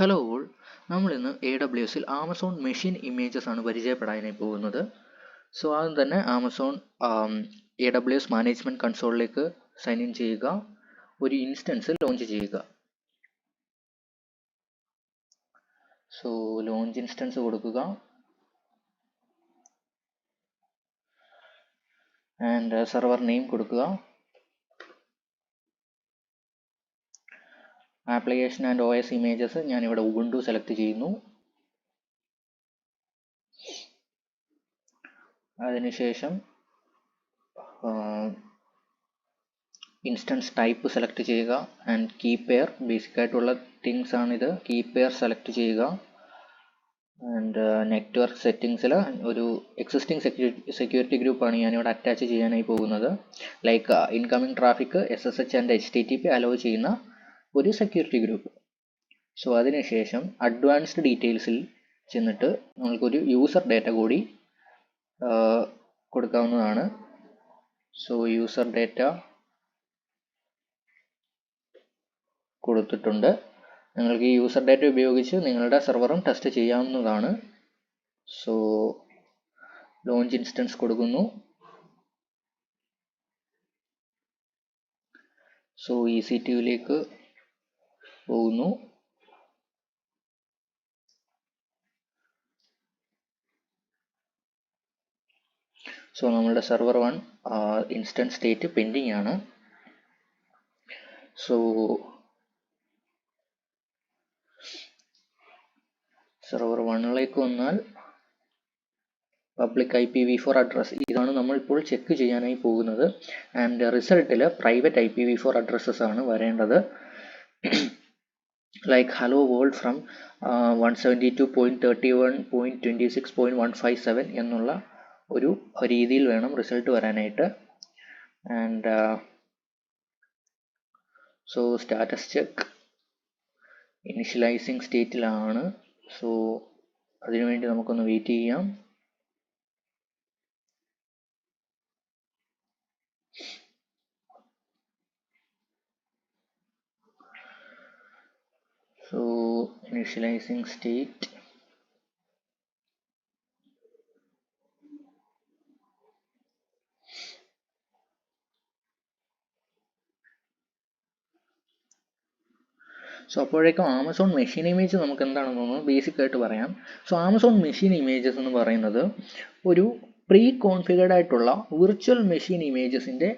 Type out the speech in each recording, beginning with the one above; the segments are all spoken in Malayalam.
ഹലോ ഓൾ, നമ്മൾ ഇന്ന് AWSൽ ആമസോൺ മെഷീൻ ഇമേജസ് ആണ് പരിചയപ്പെടാനായി പോകുന്നത്. സോ ആദ്യം തന്നെ ആമസോൺ AWS മാനേജ്മെൻറ്റ് കൺസോളിലേക്ക് സൈൻ ഇൻ ചെയ്യുക, ഒരു ഇൻസ്റ്റൻസ് ലോഞ്ച് ചെയ്യുക. സോ ലോഞ്ച് ഇൻസ്റ്റൻസ് കൊടുക്കുക ആൻഡ് സെർവർ നെയിം കൊടുക്കുക. ആപ്ലിക്കേഷൻ ആൻഡ് OS ഇമേജസ് ഞാനിവിടെ ഉബുണ്ടു സെലക്ട് ചെയ്യുന്നു. അതിനുശേഷം ഇൻസ്റ്റൻസ് ടൈപ്പ് സെലക്ട് ചെയ്യുക ആൻഡ് കീ പെയർ, ബേസിക് ആയിട്ടുള്ള തിങ്സ് ആണിത്. കീ പെയർ സെലക്ട് ചെയ്യുക ആൻഡ് നെറ്റ്വർക്ക് സെറ്റിങ്സിൽ ഒരു എക്സിസ്റ്റിംഗ് സെക്യൂരിറ്റി ഗ്രൂപ്പാണ് ഞാനിവിടെ അറ്റാച്ച് ചെയ്യാനായി പോകുന്നത്. Like incoming traffic SSH and HTTP allow ചെയ്യുന്ന ഒരു സെക്യൂരിറ്റി ഗ്രൂപ്പ്. സോ അതിനുശേഷം അഡ്വാൻസ്ഡ് ഡീറ്റെയിൽസിൽ ചെന്നിട്ട് നമുക്കൊരു യൂസർ ഡേറ്റ കൂടി കൊടുക്കാവുന്നതാണ്. സോ യൂസർ ഡേറ്റ കൊടുത്തിട്ടുണ്ട്. നിങ്ങൾക്ക് ഈ യൂസർ ഡേറ്റ ഉപയോഗിച്ച് നിങ്ങളുടെ സെർവറും ടെസ്റ്റ് ചെയ്യാവുന്നതാണ്. സോ ലോഞ്ച് ഇൻസ്റ്റൻസ് കൊടുക്കുന്നു. സോ EC2ലേക്ക് പോകുന്നു. സോ നമ്മളുടെ സെർവർ 1 ഇൻസ്റ്റൻസ് സ്റ്റേറ്റ് പെൻഡിങ് ആണ്. സോ സെർവർ 1ലേക്ക് വന്നാൽ പബ്ലിക് IPv4 അഡ്രസ് ഇതാണ് നമ്മൾ ഇപ്പോൾ ചെക്ക് ചെയ്യാനായി പോകുന്നത്. ആൻഡ് റിസൾട്ടിൽ പ്രൈവറ്റ് IPv4 അഡ്രസ്സസ് ആണ് വരേണ്ടത്. ലൈക്ക് ഹലോ വേൾഡ് ഫ്രം 172.31.26.157 എന്നുള്ള ഒരു രീതിയിൽ വേണം റിസൾട്ട് വരാനായിട്ട്. And so status check initialising സ്റ്റേറ്റിലാണ്. സോ അതിനുവേണ്ടി നമുക്കൊന്ന് വെയിറ്റ് ചെയ്യാം. So initializing state. സോ അപ്പോഴേക്കും ആമസോൺ മെഷീൻ ഇമേജ് നമുക്ക് എന്താണെന്നൊന്ന് ബേസിക് ആയിട്ട് പറയാം. സോ ആമസോൺ മെഷീൻ ഇമേജസ് എന്ന് പറയുന്നത് ഒരു പ്രീ കോൺഫിഗർഡ് ആയിട്ടുള്ള വിർച്വൽ മെഷീൻ ഇമേജസിൻ്റെ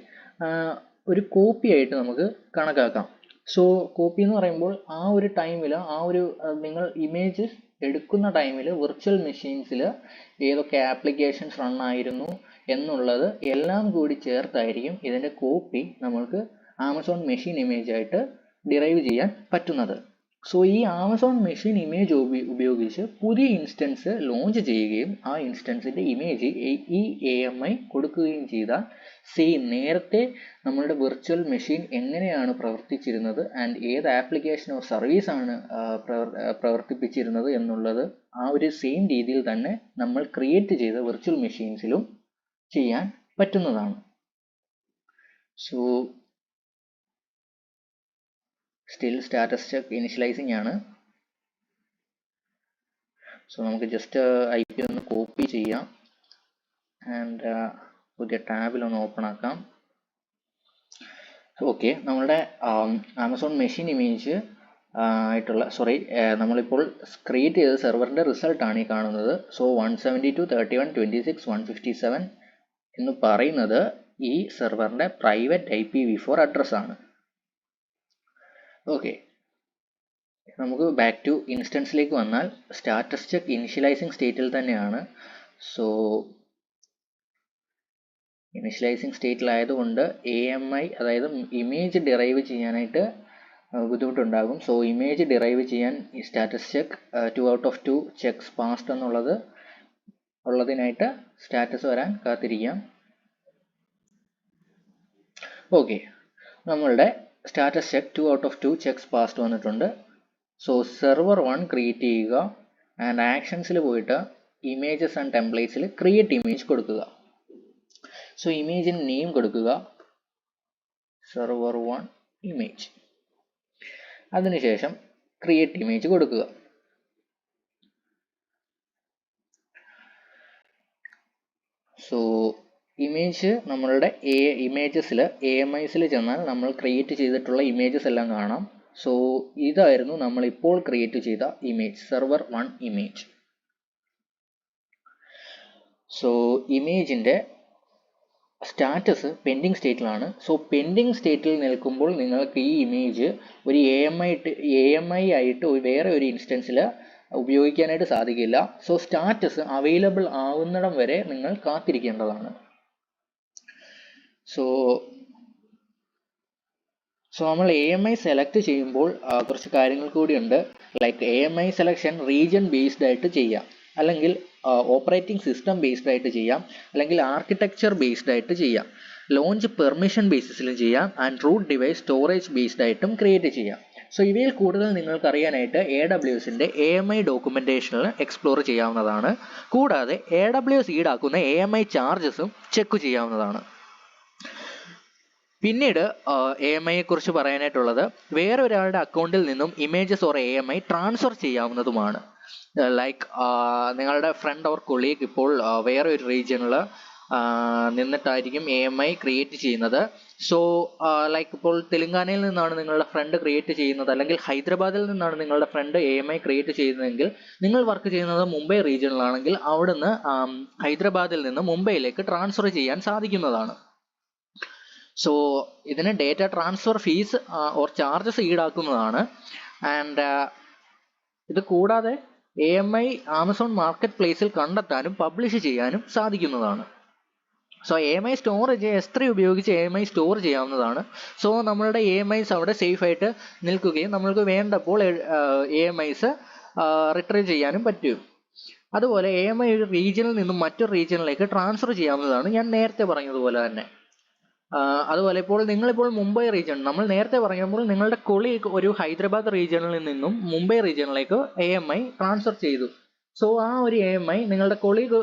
ഒരു കോപ്പി ആയിട്ട് നമുക്ക് കണക്കാക്കാം. സോ കോപ്പി എന്ന് പറയുമ്പോൾ ആ ഒരു ടൈമിൽ നിങ്ങൾ ഇമേജ് എടുക്കുന്ന ടൈമിൽ വിർച്വൽ മെഷീൻസിൽ ഏതൊക്കെ ആപ്ലിക്കേഷൻസ് റൺ ആയിരുന്നു എന്നുള്ളത് എല്ലാം കൂടി ചേർത്തായിരിക്കും ഇതിൻ്റെ കോപ്പി നമ്മൾക്ക് ആമസോൺ മെഷീൻ ഇമേജ് ആയിട്ട് ഡിറൈവ് ചെയ്യാൻ പറ്റുന്നത്. സോ ഈ ആമസോൺ മെഷീൻ ഇമേജ് ഉപയോഗിച്ച് പുതിയ ഇൻസ്റ്റൻസ് ലോഞ്ച് ചെയ്യുകയും ആ ഇൻസ്റ്റൻസിൻ്റെ ഇമേജ് ഈ AMI കൊടുക്കുകയും ചെയ്താൽ നേരത്തെ നമ്മളുടെ വിർച്വൽ മെഷീൻ എങ്ങനെയാണ് പ്രവർത്തിച്ചിരുന്നത് ആൻഡ് ഏത് ആപ്ലിക്കേഷനോ സർവീസാണ് പ്രവർത്തിപ്പിച്ചിരുന്നത് എന്നുള്ളത് ആ ഒരു സെയിം രീതിയിൽ തന്നെ നമ്മൾ ക്രിയേറ്റ് ചെയ്ത വിർച്വൽ മെഷീൻസിലും ചെയ്യാൻ പറ്റുന്നതാണ്. സോ സ്റ്റിൽ സ്റ്റാറ്റസ് ചെക്ക് ഇനിഷ്യലൈസിങ് ആണ്. സോ നമുക്ക് ജസ്റ്റ് IP ഒന്ന് കോപ്പി ചെയ്യാം ആൻഡ് പുതിയ ടാബിലൊന്ന് ഓപ്പൺ ആക്കാം. ഓക്കെ, നമ്മളുടെ ആമസോൺ മെഷീൻ ഇമേജ് ആയിട്ടുള്ള നമ്മളിപ്പോൾ ക്രിയേറ്റ് ചെയ്ത സെർവറിൻ്റെ റിസൾട്ടാണ് ഈ കാണുന്നത്. സോ 172.31.26.157 എന്ന് പറയുന്നത് ഈ സെർവറിൻ്റെ പ്രൈവറ്റ് IPv4 അഡ്രസ്സാണ്. ഓക്കെ, നമുക്ക് ബാക്ക് ടു ഇൻസ്റ്റൻസിലേക്ക് വന്നാൽ സ്റ്റാറ്റസ് ചെക്ക് ഇനിഷ്യലൈസിങ് സ്റ്റേറ്റിൽ തന്നെയാണ്. സോ ഇനിഷ്യലൈസിങ് സ്റ്റേറ്റിലായതുകൊണ്ട് AMI അതായത് ഇമേജ് ഡിറൈവ് ചെയ്യാനായിട്ട് ബുദ്ധിമുട്ടുണ്ടാകും. സോ ഇമേജ് ഡിറൈവ് ചെയ്യാൻ ഈ status check 2 out of 2 checks passed ഉള്ളതിനായിട്ട് സ്റ്റാറ്റസ് വരാൻ കാത്തിരിക്കാം. ഓക്കെ, നമ്മളുടെ status check 2 out of 2 checks passed വന്നിട്ടുണ്ട്. സോ സെർവർ 1 ക്രിയേറ്റ് ചെയ്യുക ആൻഡ് ആക്ഷൻസിൽ പോയിട്ട് ഇമേജസ് ആൻഡ് ടെംപ്ലേറ്റ്സിൽ ക്രിയേറ്റ് ഇമേജ് കൊടുക്കുക. സോ ഇമേജിന് നെയിം കൊടുക്കുക server1 image. അതിനുശേഷം ക്രിയേറ്റ് ഇമേജ് കൊടുക്കുക. സോ ഇമേജ് നമ്മളുടെ ഇമേജസിൽ AMIസിൽ ചെന്നാൽ നമ്മൾ ക്രിയേറ്റ് ചെയ്തിട്ടുള്ള ഇമേജസ് എല്ലാം കാണാം. സോ ഇതായിരുന്നു നമ്മൾ ഇപ്പോൾ ക്രിയേറ്റ് ചെയ്ത ഇമേജ്, സെർവർ 1 ഇമേജ്. സോ ഇമേജിൻ്റെ സ്റ്റാറ്റസ് പെൻഡിങ് സ്റ്റേറ്റിലാണ്. സോ പെൻഡിങ് സ്റ്റേറ്റിൽ നിൽക്കുമ്പോൾ നിങ്ങൾക്ക് ഈ ഇമേജ് ഒരു AMI ആയിട്ട് വേറെ ഒരു ഇൻസ്റ്റൻസിൽ ഉപയോഗിക്കാനായിട്ട് സാധിക്കില്ല. സോ സ്റ്റാറ്റസ് അവൈലബിൾ ആവുന്നിടം വരെ നിങ്ങൾ കാത്തിരിക്കേണ്ടതാണ്. സോ നമ്മൾ AMI സെലക്ട് ചെയ്യുമ്പോൾ കുറച്ച് കാര്യങ്ങൾ കൂടിയുണ്ട്. Like AMI selection region based ആയിട്ട് ചെയ്യാം, അല്ലെങ്കിൽ ഓപ്പറേറ്റിംഗ് സിസ്റ്റം ബേസ്ഡ് ആയിട്ട് ചെയ്യാം, അല്ലെങ്കിൽ ആർക്കിടെക്ചർ ബേസ്ഡ് ആയിട്ട് ചെയ്യാം, ലോഞ്ച് പെർമിഷൻ ബേസിസിലും ചെയ്യാം, and root device storage based ആയിട്ടും ക്രിയേറ്റ് ചെയ്യാം. സോ ഇവയിൽ കൂടുതൽ നിങ്ങൾക്ക് അറിയാനായിട്ട് AWSന്റെ AMI ഡോക്യുമെന്റേഷനിൽ എക്സ്പ്ലോർ ചെയ്യാവുന്നതാണ്. കൂടാതെ AWS ഈടാക്കുന്ന AMI ചാർജസും ചെക്ക് ചെയ്യാവുന്നതാണ്. പിന്നീട് AMIയെ കുറിച്ച് പറയാനായിട്ടുള്ളത്, വേറെ ഒരാളുടെ അക്കൗണ്ടിൽ നിന്നും ഇമേജസ് ഓർ AMI ട്രാൻസ്ഫർ ചെയ്യാവുന്നതുമാണ്. ലൈക്ക് നിങ്ങളുടെ ഫ്രണ്ട് ഓർ കൊളീഗ് ഇപ്പോൾ വേറെ ഒരു റീജിയനിൽ നിന്നിട്ടായിരിക്കും AMI ക്രിയേറ്റ് ചെയ്യുന്നത്. സോ ലൈക്ക് ഇപ്പോൾ തെലുങ്കാനയിൽ നിന്നാണ് നിങ്ങളുടെ ഫ്രണ്ട് ക്രിയേറ്റ് ചെയ്യുന്നത്, അല്ലെങ്കിൽ ഹൈദരാബാദിൽ നിന്നാണ് നിങ്ങളുടെ ഫ്രണ്ട് AMI ക്രിയേറ്റ് ചെയ്യുന്നതെങ്കിൽ, നിങ്ങൾ വർക്ക് ചെയ്യുന്നത് മുംബൈ റീജിയനിലാണെങ്കിൽ അവിടുന്ന് ഹൈദരാബാദിൽ നിന്ന് മുംബൈയിലേക്ക് ട്രാൻസ്ഫർ ചെയ്യാൻ സാധിക്കുന്നതാണ്. സോ ഇതിന് data transfer fees or charges ഈടാക്കുന്നതാണ്. ആൻഡ് ഇത് കൂടാതെ AMI ആമസോൺ മാർക്കറ്റ് പ്ലേസിൽ കണ്ടെത്താനും പബ്ലിഷ് ചെയ്യാനും സാധിക്കുന്നതാണ്. സോ AMI സ്റ്റോറേജ് S3 ഉപയോഗിച്ച് AMI സ്റ്റോർ ചെയ്യാവുന്നതാണ്. സോ നമ്മളുടെ AMIs അവിടെ സേഫ് ആയിട്ട് നിൽക്കുകയും നമ്മൾക്ക് വേണ്ടപ്പോൾ AMIs റിട്രീവ് ചെയ്യാനും പറ്റും. അതുപോലെ AMI ഒരു റീജിയനിൽ നിന്നും മറ്റൊരു റീജിയനിലേക്ക് ട്രാൻസ്ഫർ ചെയ്യാവുന്നതാണ്, ഞാൻ നേരത്തെ പറഞ്ഞതുപോലെ തന്നെ. അതുപോലെ നിങ്ങളിപ്പോൾ മുംബൈ റീജിയൻ, നമ്മൾ നേരത്തെ പറഞ്ഞപ്പോൾ നിങ്ങളുടെ കൊളീഗ് ഒരു ഹൈദരാബാദ് റീജിയനിൽ നിന്നും മുംബൈ റീജിയനിലേക്ക് AMI ട്രാൻസ്ഫർ ചെയ്തു. സോ ആ ഒരു AMI നിങ്ങളുടെ കൊളീഗ്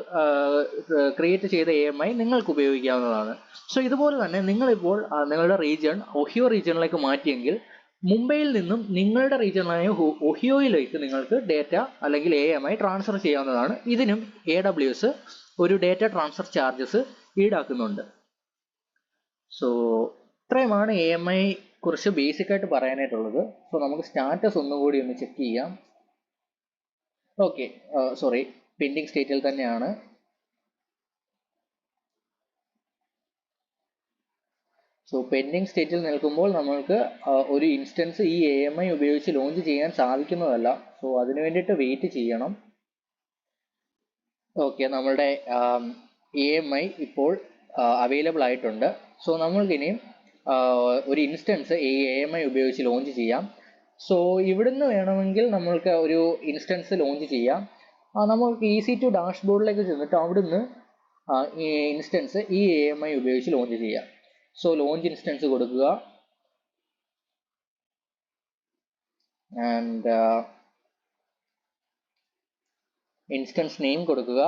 ക്രിയേറ്റ് ചെയ്ത AMI നിങ്ങൾക്ക് ഉപയോഗിക്കാവുന്നതാണ്. സോ ഇതുപോലെ തന്നെ നിങ്ങളിപ്പോൾ നിങ്ങളുടെ റീജിയൻ ഒഹിയോ റീജിയനിലേക്ക് മാറ്റിയെങ്കിൽ, മുംബൈയിൽ നിന്നും നിങ്ങളുടെ റീജിയനായ ഒഹിയോയിലേക്ക് നിങ്ങൾക്ക് ഡേറ്റ അല്ലെങ്കിൽ AMI ട്രാൻസ്ഫർ ചെയ്യാവുന്നതാണ്. ഇതിനും AWS ഒരു ഡേറ്റ ട്രാൻസ്ഫർ ചാർജസ് ഈടാക്കുന്നുണ്ട്. സോ ഇത്രയുമാണ് AMI കുറിച്ച് ബേസിക് ആയിട്ട് പറയാനായിട്ടുള്ളത്. സോ നമുക്ക് സ്റ്റാറ്റസ് ഒന്നുകൂടി ഒന്ന് ചെക്ക് ചെയ്യാം. ഓക്കെ, സോറി, പെൻഡിങ് സ്റ്റേറ്റിൽ തന്നെയാണ്. സോ പെൻഡിങ് സ്റ്റേറ്റിൽ നിൽക്കുമ്പോൾ നമ്മൾക്ക് ഒരു ഇൻസ്റ്റൻസ് ഈ AMI ഉപയോഗിച്ച് ലോഞ്ച് ചെയ്യാൻ സാധിക്കുന്നതല്ല. സോ അതിനു വേണ്ടിയിട്ട് വെയിറ്റ് ചെയ്യണം. ഓക്കെ, നമ്മളുടെ AMI ഇപ്പോൾ അവൈലബിൾ ആയിട്ടുണ്ട്. സോ നമ്മൾക്കിനിയും ഒരു ഇൻസ്റ്റൻസ് ഈ AMI ഉപയോഗിച്ച് ലോഞ്ച് ചെയ്യാം. സോ ഇവിടുന്ന് വേണമെങ്കിൽ നമ്മൾക്ക് ഒരു ഇൻസ്റ്റൻസ് ലോഞ്ച് ചെയ്യാം. നമ്മൾക്ക് EC2 ഡാഷ്ബോർഡിലേക്ക് ചെന്നിട്ട് അവിടുന്ന് ഈ ഇൻസ്റ്റൻസ് ഈ AMI ഉപയോഗിച്ച് ലോഞ്ച് ചെയ്യാം. സോ ലോഞ്ച് ഇൻസ്റ്റൻസ് കൊടുക്കുക, ആൻഡ് ഇൻസ്റ്റൻസ് നെയിം കൊടുക്കുക.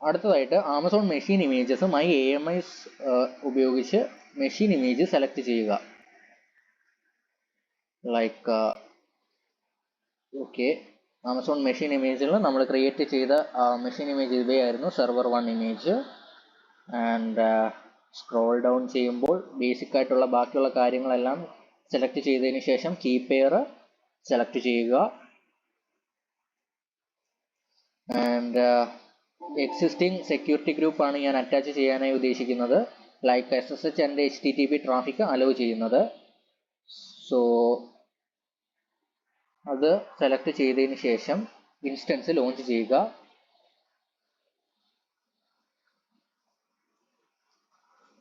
അടുത്തതായിട്ട് ആമസോൺ മെഷീൻ ഇമേജസ് AMIs ഉപയോഗിച്ച് മെഷീൻ ഇമേജ് സെലക്ട് ചെയ്യുക. ലൈക്ക് ഓക്കെ, ആമസോൺ മെഷീൻ ഇമേജിൽ നമ്മൾ ക്രിയേറ്റ് ചെയ്ത മെഷീൻ ഇമേജ് ഇവയായിരുന്നു, server 1 image. And scroll down ചെയ്യുമ്പോൾ ബേസിക് ആയിട്ടുള്ള ബാക്കിയുള്ള കാര്യങ്ങളെല്ലാം സെലക്ട് ചെയ്തതിന് ശേഷം കീ പെയർ സെലക്ട് ചെയ്യുക. ആൻഡ് എക്സിസ്റ്റിംഗ് സെക്യൂരിറ്റി ഗ്രൂപ്പ് ആണ് ഞാൻ അറ്റാച്ച് ചെയ്യാനായി ഉദ്ദേശിക്കുന്നത്, like SSH and HTTP traffic allow ചെയ്യുന്നത്. സോ അത് സെലക്ട് ചെയ്തതിന് ശേഷം ഇൻസ്റ്റൻസ് ലോഞ്ച് ചെയ്യുക.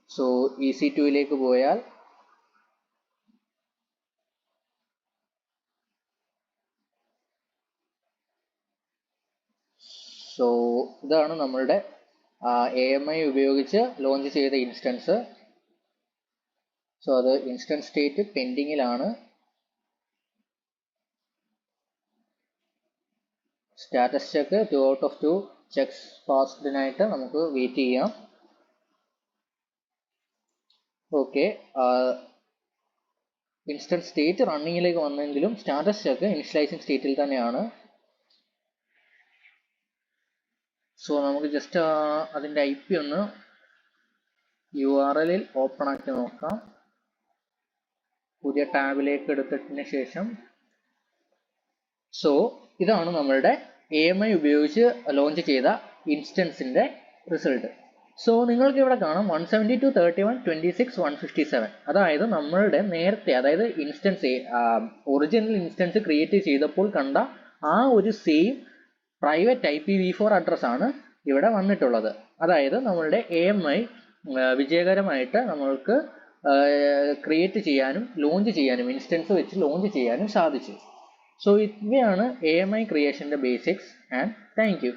സോ EC2യിലേക്ക് പോയാൽ സോ ഇതാണ് നമ്മളുടെ AMI ഉപയോഗിച്ച് ലോഞ്ച് ചെയ്ത ഇൻസ്റ്റൻസ്. സോ അത് ഇൻസ്റ്റൻസ് സ്റ്റേറ്റ് പെൻഡിങ്ങിലാണ്. Status check 2 out of 2 checks പാസ്ഡിനായിട്ട് നമുക്ക് വെയിറ്റ് ചെയ്യാം. ഓക്കെ, ഇൻസ്റ്റൻസ് സ്റ്റേറ്റ് റണ്ണിങ്ങിലേക്ക് വന്നെങ്കിലും സ്റ്റാറ്റസ് ചെക്ക് ഇനിഷ്യലൈസിങ് സ്റ്റേറ്റിൽ തന്നെയാണ്. സോ നമുക്ക് ജസ്റ്റ് അതിൻ്റെ IP ഒന്ന് URL ഓപ്പൺ ആക്കി നോക്കാം. പുതിയ ടാബിലേക്ക് എടുത്തതിന് ശേഷം സോ ഇതാണ് നമ്മളുടെ AMI ഉപയോഗിച്ച് ലോഞ്ച് ചെയ്ത ഇൻസ്റ്റൻസിൻ്റെ റിസൾട്ട്. സോ നിങ്ങൾക്ക് ഇവിടെ കാണാം 172 31 26 157. അതായത് നമ്മളുടെ നേരത്തെ, അതായത് ഇൻസ്റ്റൻസ് ഒറിജിനൽ ഇൻസ്റ്റൻസ് ക്രിയേറ്റ് ചെയ്തപ്പോൾ കണ്ട ആ ഒരു സെയിം പ്രൈവറ്റ് IPv4 അഡ്രസ് ആണ് ഇവിടെ വന്നിട്ടുള്ളത്. അതായത് നമ്മളുടെ AMI വിജയകരമായിട്ട് നമ്മൾക്ക് ക്രിയേറ്റ് ചെയ്യാനും ലോഞ്ച് ചെയ്യാനും ഇൻസ്റ്റൻസ് വെച്ച് ലോഞ്ച് ചെയ്യാനും സാധിച്ചു. സോ ഇവയാണ് AMI ക്രിയേഷൻ്റെ ബേസിക്സ് ആൻഡ് താങ്ക് യു.